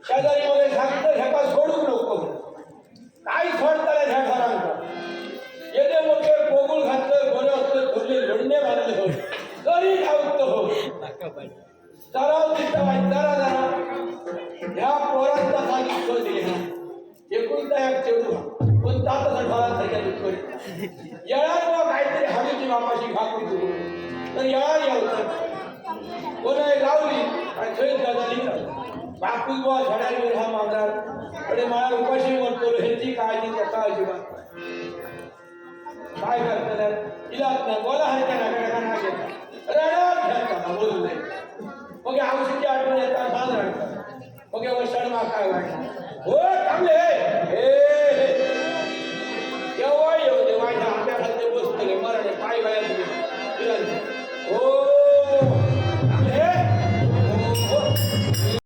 शेजारी वगैरे सांगतो ह्याका सोडूक नको काय सोडताना ह्या घरांना येते मोठे कोगुळ घातलं गोरे असतं थोडले लोणणे बांधले हो तरी धावत हो सराव दिसता जरा जरा ह्या पोरांचा सांगित शोध दिले एकुलता एक चेडू पण तात घरासारख्या दुःख येळा काहीतरी हवेची बापाशी घाकून सुरू तर येळा यावतं कोणा लावली आणि थंय गजाली बापूस बुवा झाडावर हा मागणार अरे मला उपाशी म्हणतो ह्याची काळजी कसा अजिबात काय करतात इलाज नाही बोला हरक्या नागरिकांना घेतात रडत घ्यायचा बोलू नये